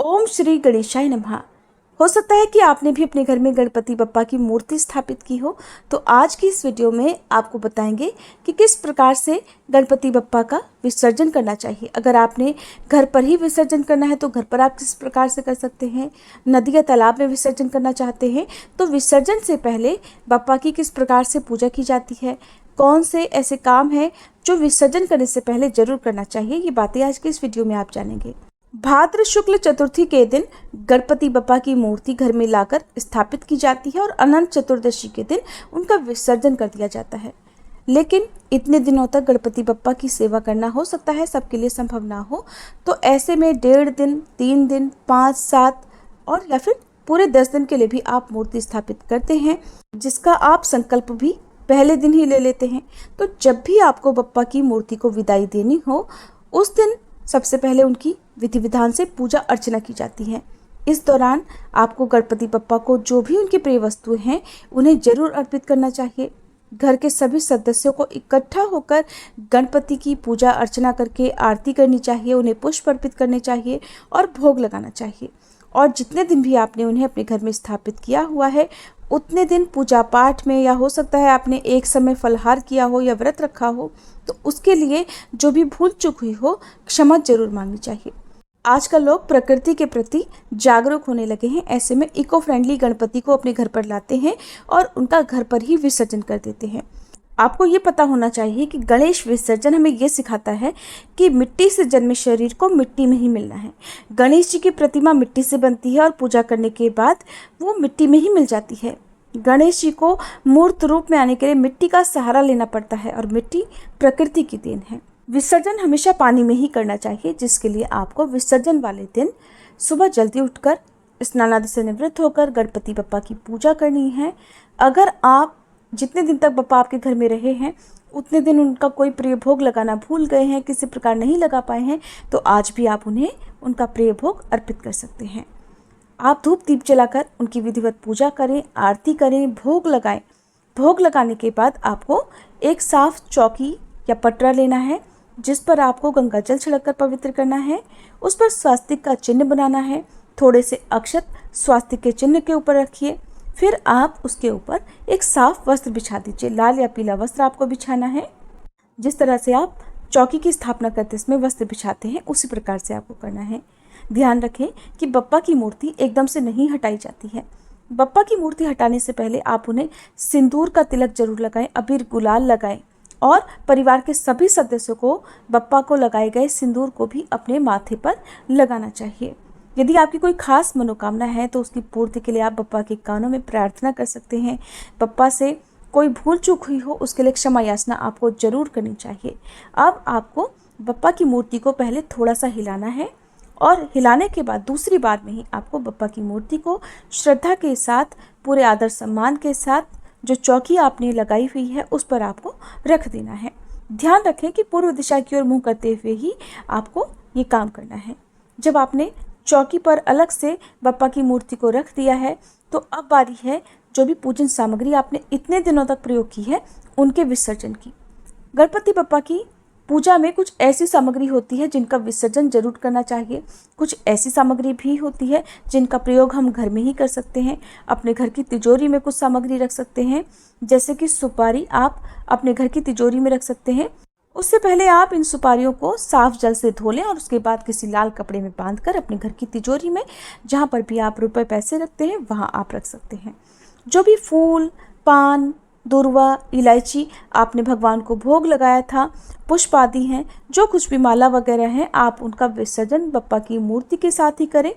ओम श्री गणेशाय नमः। हो सकता है कि आपने भी अपने घर में गणपति बप्पा की मूर्ति स्थापित की हो, तो आज की इस वीडियो में आपको बताएंगे कि किस प्रकार से गणपति बप्पा का विसर्जन करना चाहिए। अगर आपने घर पर ही विसर्जन करना है तो घर पर आप किस प्रकार से कर सकते हैं। नदी या तालाब में विसर्जन करना चाहते हैं तो विसर्जन से पहले बप्पा की किस प्रकार से पूजा की जाती है, कौन से ऐसे काम हैं जो विसर्जन करने से पहले जरूर करना चाहिए, ये बातें आज की इस वीडियो में आप जानेंगे। भाद्र शुक्ल चतुर्थी के दिन गणपति बप्पा की मूर्ति घर में लाकर स्थापित की जाती है और अनंत चतुर्दशी के दिन उनका विसर्जन कर दिया जाता है। लेकिन इतने दिनों तक गणपति बप्पा की सेवा करना हो सकता है सबके लिए संभव ना हो, तो ऐसे में 1.5 दिन, 3 दिन, 5, 7 और या फिर पूरे 10 दिन के लिए भी आप मूर्ति स्थापित करते हैं, जिसका आप संकल्प भी पहले दिन ही ले लेते हैं। तो जब भी आपको बप्पा की मूर्ति को विदाई देनी हो, उस दिन सबसे पहले उनकी विधि विधान से पूजा अर्चना की जाती है। इस दौरान आपको गणपति बप्पा को जो भी उनकी प्रिय वस्तुएं हैं उन्हें जरूर अर्पित करना चाहिए। घर के सभी सदस्यों को इकट्ठा होकर गणपति की पूजा अर्चना करके आरती करनी चाहिए, उन्हें पुष्प अर्पित करने चाहिए और भोग लगाना चाहिए। और जितने दिन भी आपने उन्हें अपने घर में स्थापित किया हुआ है उतने दिन पूजा पाठ में, या हो सकता है आपने एक समय फलाहार किया हो या व्रत रखा हो, तो उसके लिए जो भी भूल चूक हुई हो क्षमा जरूर मांगनी चाहिए। आजकल लोग प्रकृति के प्रति जागरूक होने लगे हैं। ऐसे में इको फ्रेंडली गणपति को अपने घर पर लाते हैं और उनका घर पर ही विसर्जन कर देते हैं। आपको ये पता होना चाहिए कि गणेश विसर्जन हमें ये सिखाता है कि मिट्टी से जन्मे शरीर को मिट्टी में ही मिलना है। गणेश जी की प्रतिमा मिट्टी से बनती है और पूजा करने के बाद वो मिट्टी में ही मिल जाती है। गणेश जी को मूर्त रूप में आने के लिए मिट्टी का सहारा लेना पड़ता है और मिट्टी प्रकृति की देन है। विसर्जन हमेशा पानी में ही करना चाहिए, जिसके लिए आपको विसर्जन वाले दिन सुबह जल्दी उठकर स्नान आदि से निवृत्त होकर गणपति बप्पा की पूजा करनी है। अगर आप जितने दिन तक बप्पा आपके घर में रहे हैं उतने दिन उनका कोई प्रिय भोग लगाना भूल गए हैं, किसी प्रकार नहीं लगा पाए हैं, तो आज भी आप उन्हें उनका प्रिय भोग अर्पित कर सकते हैं। आप धूप दीप जलाकर उनकी विधिवत पूजा करें, आरती करें, भोग लगाएं। भोग लगाने के बाद आपको एक साफ चौकी या पटरा लेना है, जिस पर आपको गंगा जल छिड़ककर पवित्र करना है। उस पर स्वास्तिक का चिन्ह बनाना है। थोड़े से अक्षत स्वास्तिक के चिन्ह के ऊपर रखिए। फिर आप उसके ऊपर एक साफ वस्त्र बिछा दीजिए। लाल या पीला वस्त्र आपको बिछाना है। जिस तरह से आप चौकी की स्थापना करते इसमें वस्त्र बिछाते हैं, उसी प्रकार से आपको करना है। ध्यान रखें कि बप्पा की मूर्ति एकदम से नहीं हटाई जाती है। बप्पा की मूर्ति हटाने से पहले आप उन्हें सिंदूर का तिलक जरूर लगाएं, अबीर गुलाल लगाएं और परिवार के सभी सदस्यों को बप्पा को लगाए गए सिंदूर को भी अपने माथे पर लगाना चाहिए। यदि आपकी कोई खास मनोकामना है तो उसकी पूर्ति के लिए आप बप्पा के कानों में प्रार्थना कर सकते हैं। बप्पा से कोई भूल चूक हुई हो उसके लिए क्षमा याचना आपको जरूर करनी चाहिए। अब आपको बप्पा की मूर्ति को पहले थोड़ा सा हिलाना है और हिलाने के बाद दूसरी बार में ही आपको बप्पा की मूर्ति को श्रद्धा के साथ, पूरे आदर सम्मान के साथ जो चौकी आपने लगाई हुई है उस पर आपको रख देना है। ध्यान रखें कि पूर्व दिशा की ओर मुंह करते हुए ही आपको ये काम करना है। जब आपने चौकी पर अलग से बप्पा की मूर्ति को रख दिया है तो अब बारी है जो भी पूजन सामग्री आपने इतने दिनों तक प्रयोग की है उनके विसर्जन की। गणपति बप्पा की पूजा में कुछ ऐसी सामग्री होती है जिनका विसर्जन जरूर करना चाहिए। कुछ ऐसी सामग्री भी होती है जिनका प्रयोग हम घर में ही कर सकते हैं। अपने घर की तिजोरी में कुछ सामग्री रख सकते हैं, जैसे कि सुपारी आप अपने घर की तिजोरी में रख सकते हैं। उससे पहले आप इन सुपारियों को साफ जल से धो लें और उसके बाद किसी लाल कपड़े में बांधकर अपने घर की तिजोरी में, जहाँ पर भी आप रुपए पैसे रखते हैं वहाँ आप रख सकते हैं। जो भी फूल, पान, दूर्वा, इलायची आपने भगवान को भोग लगाया था, पुष्प आदि हैं, जो कुछ भी माला वगैरह हैं, आप उनका विसर्जन बप्पा की मूर्ति के साथ ही करें।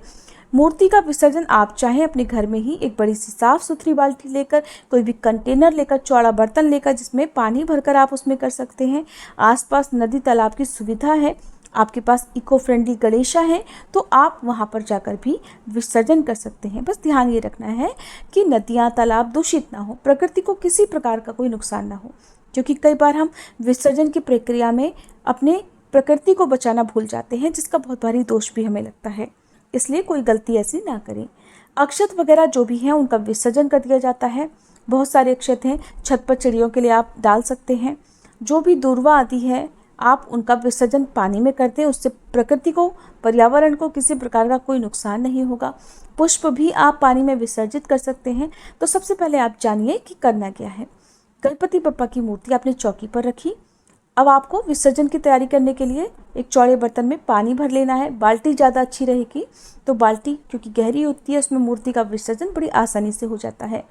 मूर्ति का विसर्जन आप चाहें अपने घर में ही एक बड़ी सी साफ सुथरी बाल्टी लेकर, कोई भी कंटेनर लेकर, चौड़ा बर्तन लेकर जिसमें पानी भरकर आप उसमें कर सकते हैं। आसपास नदी तालाब की सुविधा है, आपके पास इको फ्रेंडली गणेशा है, तो आप वहाँ पर जाकर भी विसर्जन कर सकते हैं। बस ध्यान ये रखना है कि नदियाँ तालाब दूषित ना हो, प्रकृति को किसी प्रकार का कोई नुकसान ना हो, क्योंकि कई बार हम विसर्जन की प्रक्रिया में अपने प्रकृति को बचाना भूल जाते हैं, जिसका बहुत भारी दोष भी हमें लगता है। इसलिए कोई गलती ऐसी ना करें। अक्षत वगैरह जो भी हैं उनका विसर्जन कर दिया जाता है। बहुत सारे अक्षत हैं, छत पर चिड़ियों के लिए आप डाल सकते हैं। जो भी दूर्वा आदि है आप उनका विसर्जन पानी में करते हैं, उससे प्रकृति को, पर्यावरण को किसी प्रकार का कोई नुकसान नहीं होगा। पुष्प भी आप पानी में विसर्जित कर सकते हैं। तो सबसे पहले आप जानिए कि करना क्या है। गणपति बप्पा की मूर्ति आपने चौकी पर रखी। अब आपको विसर्जन की तैयारी करने के लिए एक चौड़े बर्तन में पानी भर लेना है। बाल्टी ज़्यादा अच्छी रहेगी, तो बाल्टी क्योंकि गहरी होती है, उसमें मूर्ति का विसर्जन बड़ी आसानी से हो जाता है।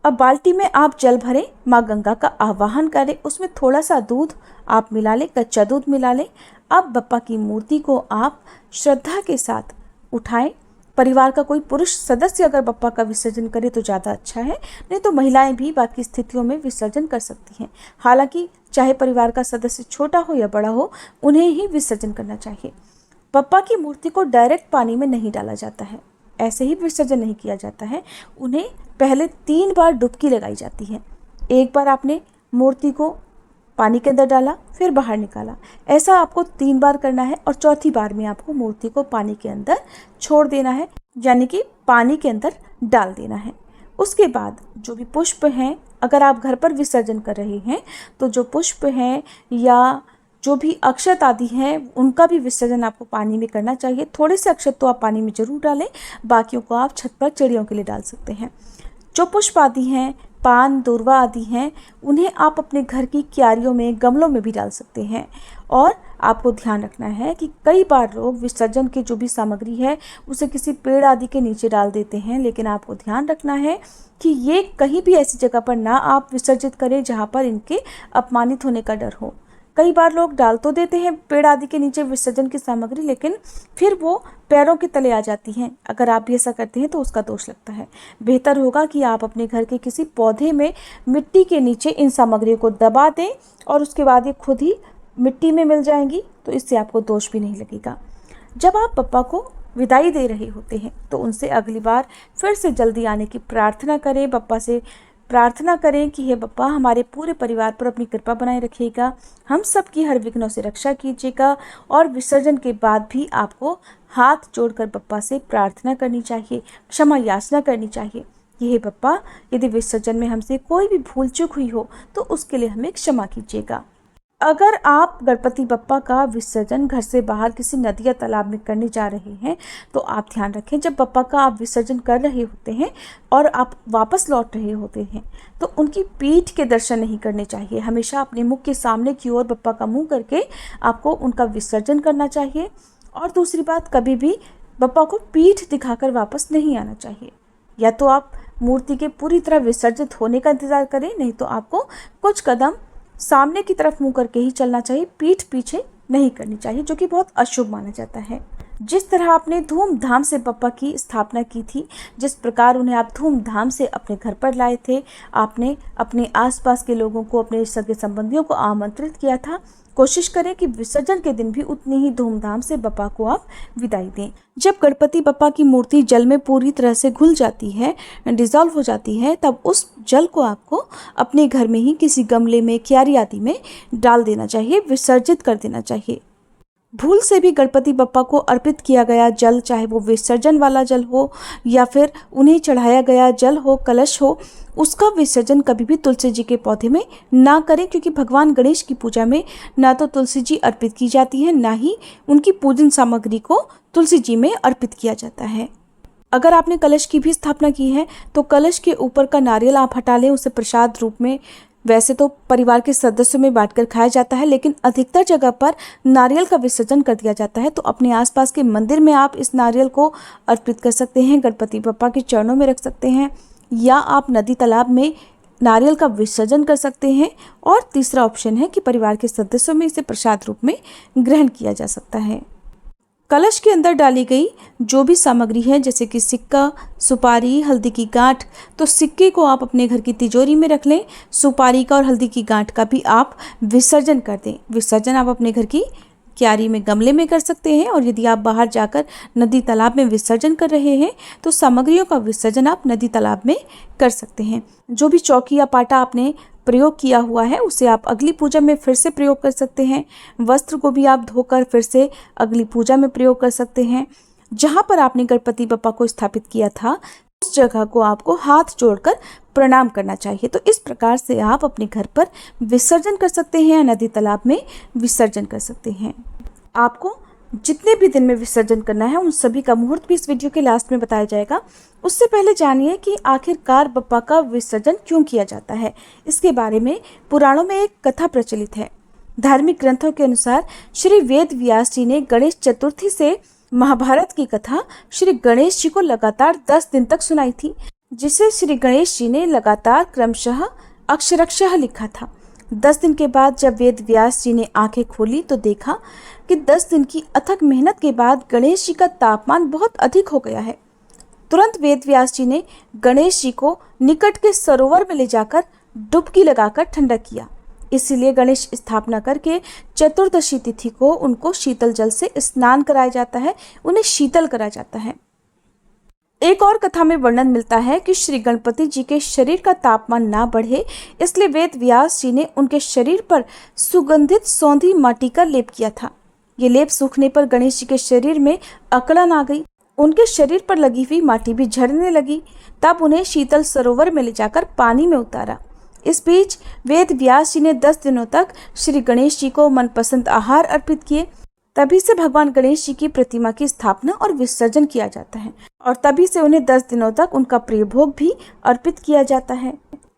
अब बाल्टी में आप जल भरें, माँ गंगा का आवाहन करें, उसमें थोड़ा सा दूध आप मिला लें, कच्चा दूध मिला लें। अब बप्पा की मूर्ति को आप श्रद्धा के साथ उठाएं। परिवार का कोई पुरुष सदस्य अगर बप्पा का विसर्जन करे तो ज़्यादा अच्छा है, नहीं तो महिलाएं भी बाकी स्थितियों में विसर्जन कर सकती हैं। हालांकि चाहे परिवार का सदस्य छोटा हो या बड़ा हो, उन्हें ही विसर्जन करना चाहिए। बप्पा की मूर्ति को डायरेक्ट पानी में नहीं डाला जाता है, ऐसे ही विसर्जन नहीं किया जाता है। उन्हें पहले 3 बार डुबकी लगाई जाती है। एक बार आपने मूर्ति को पानी के अंदर डाला, फिर बाहर निकाला, ऐसा आपको 3 बार करना है। और चौथी बार में आपको मूर्ति को पानी के अंदर छोड़ देना है, यानी कि पानी के अंदर डाल देना है। उसके बाद जो भी पुष्प हैं, अगर आप घर पर विसर्जन कर रहे हैं तो जो पुष्प हैं या जो भी अक्षत आदि हैं, उनका भी विसर्जन आपको पानी में करना चाहिए। थोड़े से अक्षत तो आप पानी में जरूर डालें, बाकियों को आप छत पर चिड़ियों के लिए डाल सकते हैं। जो पुष्प आदि हैं, पान, दूर्वा आदि हैं, उन्हें आप अपने घर की क्यारियों में, गमलों में भी डाल सकते हैं। और आपको ध्यान रखना है कि कई बार लोग विसर्जन की जो भी सामग्री है उसे किसी पेड़ आदि के नीचे डाल देते हैं, लेकिन आपको ध्यान रखना है कि ये कहीं भी ऐसी जगह पर ना आप विसर्जित करें जहाँ पर इनके अपमानित होने का डर हो। कई बार लोग डाल तो देते हैं पेड़ आदि के नीचे विसर्जन की सामग्री, लेकिन फिर वो पैरों के तले आ जाती हैं। अगर आप भी ऐसा करते हैं तो उसका दोष लगता है। बेहतर होगा कि आप अपने घर के किसी पौधे में मिट्टी के नीचे इन सामग्रियों को दबा दें और उसके बाद ये खुद ही मिट्टी में मिल जाएंगी, तो इससे आपको दोष भी नहीं लगेगा। जब आप बप्पा को विदाई दे रहे होते हैं तो उनसे अगली बार फिर से जल्दी आने की प्रार्थना करें। बप्पा से प्रार्थना करें कि हे बप्पा, हमारे पूरे परिवार पर अपनी कृपा बनाए रखिएगा, हम सब की हर विघ्नों से रक्षा कीजिएगा। और विसर्जन के बाद भी आपको हाथ जोड़कर बप्पा से प्रार्थना करनी चाहिए, क्षमा याचना करनी चाहिए कि हे बप्पा, यदि विसर्जन में हमसे कोई भी भूल चूक हुई हो तो उसके लिए हमें क्षमा कीजिएगा। अगर आप गणपति बप्पा का विसर्जन घर से बाहर किसी नदी या तालाब में करने जा रहे हैं तो आप ध्यान रखें, जब बप्पा का आप विसर्जन कर रहे होते हैं और आप वापस लौट रहे होते हैं तो उनकी पीठ के दर्शन नहीं करने चाहिए। हमेशा अपने मुख के सामने की ओर बप्पा का मुंह करके आपको उनका विसर्जन करना चाहिए। और दूसरी बात, कभी भी बप्पा को पीठ दिखाकर वापस नहीं आना चाहिए। या तो आप मूर्ति के पूरी तरह विसर्जित होने का इंतज़ार करें, नहीं तो आपको कुछ कदम सामने की तरफ मुंह करके ही चलना चाहिए, पीठ पीछे नहीं करनी चाहिए, जो कि बहुत अशुभ माना जाता है। जिस तरह आपने धूमधाम से बप्पा की स्थापना की थी, जिस प्रकार उन्हें आप धूमधाम से अपने घर पर लाए थे, आपने अपने आसपास के लोगों को, अपने सगे संबंधियों को आमंत्रित किया था, कोशिश करें कि विसर्जन के दिन भी उतनी ही धूमधाम से बप्पा को आप विदाई दें। जब गणपति बप्पा की मूर्ति जल में पूरी तरह से घुल जाती है, डिज़ोल्व हो जाती है, तब उस जल को आपको अपने घर में ही किसी गमले में, क्यारी आदि में डाल देना चाहिए, विसर्जित कर देना चाहिए। भूल से भी गणपति बप्पा को अर्पित किया गया जल, चाहे वो विसर्जन वाला जल हो या फिर उन्हें चढ़ाया गया जल हो, कलश हो, उसका विसर्जन कभी भी तुलसी जी के पौधे में ना करें, क्योंकि भगवान गणेश की पूजा में ना तो तुलसी जी अर्पित की जाती है, ना ही उनकी पूजन सामग्री को तुलसी जी में अर्पित किया जाता है। अगर आपने कलश की भी स्थापना की है तो कलश के ऊपर का नारियल आप हटा लें, उसे प्रसाद रूप में वैसे तो परिवार के सदस्यों में बांटकर खाया जाता है, लेकिन अधिकतर जगह पर नारियल का विसर्जन कर दिया जाता है। तो अपने आसपास के मंदिर में आप इस नारियल को अर्पित कर सकते हैं, गणपति बप्पा के चरणों में रख सकते हैं, या आप नदी तालाब में नारियल का विसर्जन कर सकते हैं। और तीसरा ऑप्शन है कि परिवार के सदस्यों में इसे प्रसाद रूप में ग्रहण किया जा सकता है। कलश के अंदर डाली गई जो भी सामग्री है, जैसे कि सिक्का, सुपारी, हल्दी की गांठ, तो सिक्के को आप अपने घर की तिजोरी में रख लें, सुपारी का और हल्दी की गांठ का भी आप विसर्जन कर दें। विसर्जन आप अपने घर की क्यारी में, गमले में कर सकते हैं, और यदि आप बाहर जाकर नदी तालाब में विसर्जन कर रहे हैं तो सामग्रियों का विसर्जन आप नदी तालाब में कर सकते हैं। जो भी चौकी या पाटा आपने प्रयोग किया हुआ है उसे आप अगली पूजा में फिर से प्रयोग कर सकते हैं। वस्त्र को भी आप धोकर फिर से अगली पूजा में प्रयोग कर सकते हैं। जहाँ पर आपने गणपति बप्पा को स्थापित किया था उस जगह को आपको हाथ जोड़कर प्रणाम करना चाहिए। तो इस प्रकार से आप अपने घर पर विसर्जन कर सकते हैं या नदी तालाब में विसर्जन कर सकते हैं। आपको जितने भी दिन में विसर्जन करना है उन सभी का मुहूर्त भी इस वीडियो के लास्ट में बताया जाएगा। उससे पहले जानिए कि आखिरकार बप्पा का विसर्जन क्यों किया जाता है। इसके बारे में पुराणों में एक कथा प्रचलित है। धार्मिक ग्रंथों के अनुसार श्री वेद व्यास जी ने गणेश चतुर्थी से महाभारत की कथा श्री गणेश जी को लगातार 10 दिन तक सुनाई थी, जिसे श्री गणेश जी ने लगातार क्रमशः अक्षरशः लिखा था। 10 दिन के बाद जब वेद व्यास जी ने आंखें खोली तो देखा कि 10 दिन की अथक मेहनत के बाद गणेश जी का तापमान बहुत अधिक हो गया है। तुरंत वेद व्यास जी ने गणेश जी को निकट के सरोवर में ले जाकर डुबकी लगाकर ठंडा किया। इसीलिए गणेश स्थापना करके चतुर्दशी तिथि को उनको शीतल जल से स्नान कराया जाता है, उन्हें शीतल करा जाता है। एक और कथा में वर्णन मिलता है कि श्री गणपति जी के शरीर का तापमान ना बढ़े, इसलिए वेद व्यास जी ने उनके शरीर पर सुगंधित सौंधी माटी का लेप किया था। ये लेप सूखने पर गणेश जी के शरीर में अकड़न आ गई, उनके शरीर पर लगी हुई माटी भी झड़ने लगी। तब उन्हें शीतल सरोवर में ले जाकर पानी में उतारा। इस बीच वेद व्यास जी ने 10 दिनों तक श्री गणेश जी को मनपसंद आहार अर्पित किए। तभी से भगवान गणेश जी की प्रतिमा की स्थापना और विसर्जन किया जाता है और तभी से उन्हें 10 दिनों तक उनका प्रिय भोग भी अर्पित किया जाता है।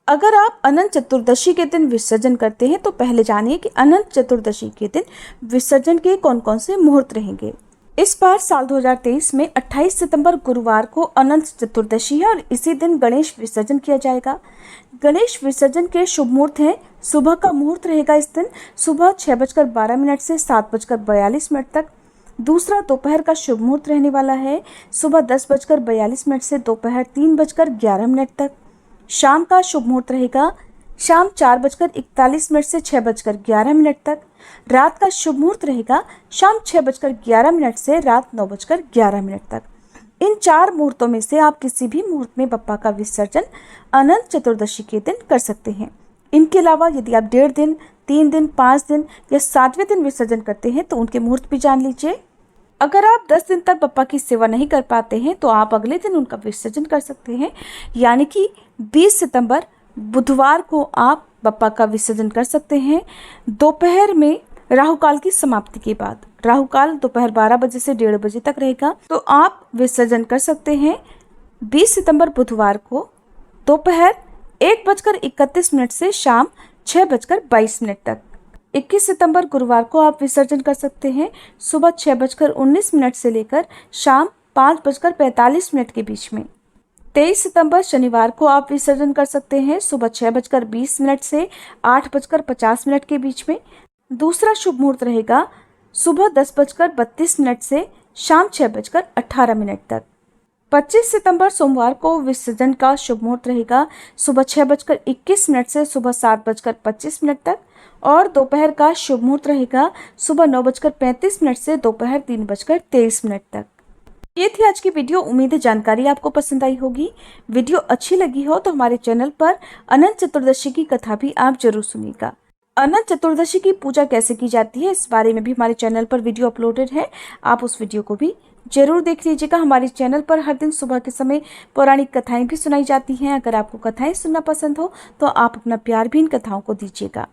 अगर आप अनंत चतुर्दशी के दिन विसर्जन करते हैं तो पहले जानिए कि अनंत चतुर्दशी के दिन विसर्जन के कौन कौन से मुहूर्त रहेंगे। इस बार साल 2023 में 28 सितंबर गुरुवार को अनंत चतुर्दशी है और इसी दिन गणेश विसर्जन किया जाएगा। गणेश विसर्जन के शुभ मुहूर्त हैं। सुबह का मुहूर्त रहेगा इस दिन सुबह 6:12 से 7:42 तक। दूसरा दोपहर का शुभ मुहूर्त रहने वाला है सुबह 10:42 से दोपहर 3:11 तक। शाम का शुभ मुहूर्त रहेगा शाम 4:41 से 6:11 तक। रात का शुभ मुहूर्त रहेगा शाम 6:11 से रात 9:11 तक। इन 4 मुहूर्तों में से आप किसी भी मुहूर्त में बप्पा का विसर्जन अनंत चतुर्दशी के दिन कर सकते हैं। इनके अलावा यदि आप 1.5 दिन, 3 दिन, 5 दिन या 7वें दिन विसर्जन करते हैं तो उनके मुहूर्त भी जान लीजिए। अगर आप 10 दिन तक बप्पा की सेवा नहीं कर पाते हैं तो आप अगले दिन उनका विसर्जन कर सकते हैं, यानी कि 20 सितंबर बुधवार को आप बप्पा का विसर्जन कर सकते हैं। दोपहर में राहु काल की समाप्ति के बाद, राहु काल दोपहर 12 बजे से 1:30 बजे तक रहेगा, तो आप विसर्जन कर सकते हैं 20 सितंबर बुधवार को दोपहर 1:31 से शाम 6:22 तक। 21 सितंबर गुरुवार को आप विसर्जन कर सकते हैं सुबह 6:19 से लेकर शाम 5:45 के बीच में। 23 सितंबर शनिवार को आप विसर्जन कर सकते हैं सुबह 6:20 से 8:50 के बीच में। दूसरा शुभ मुहूर्त रहेगा सुबह 10:32 से शाम 6:18 तक। 25 सितंबर सोमवार को विसर्जन का शुभ मुहूर्त रहेगा सुबह 6:21 से सुबह 7:25 तक और दोपहर का शुभ मुहूर्त रहेगा सुबह 9:35 से दोपहर 3:23 तक। ये थी आज की वीडियो। उम्मीद है जानकारी आपको पसंद आई होगी। वीडियो अच्छी लगी हो तो हमारे चैनल पर अनंत चतुर्दशी की कथा भी आप जरूर सुनिएगा। अनंत चतुर्दशी की पूजा कैसे की जाती है इस बारे में भी हमारे चैनल पर वीडियो अपलोडेड है, आप उस वीडियो को भी जरूर देख लीजिएगा। हमारे चैनल पर हर दिन सुबह के समय पौराणिक कथाएं भी सुनाई जाती हैं। अगर आपको कथाएं सुनना पसंद हो तो आप अपना प्यार भी इन कथाओं को दीजिएगा।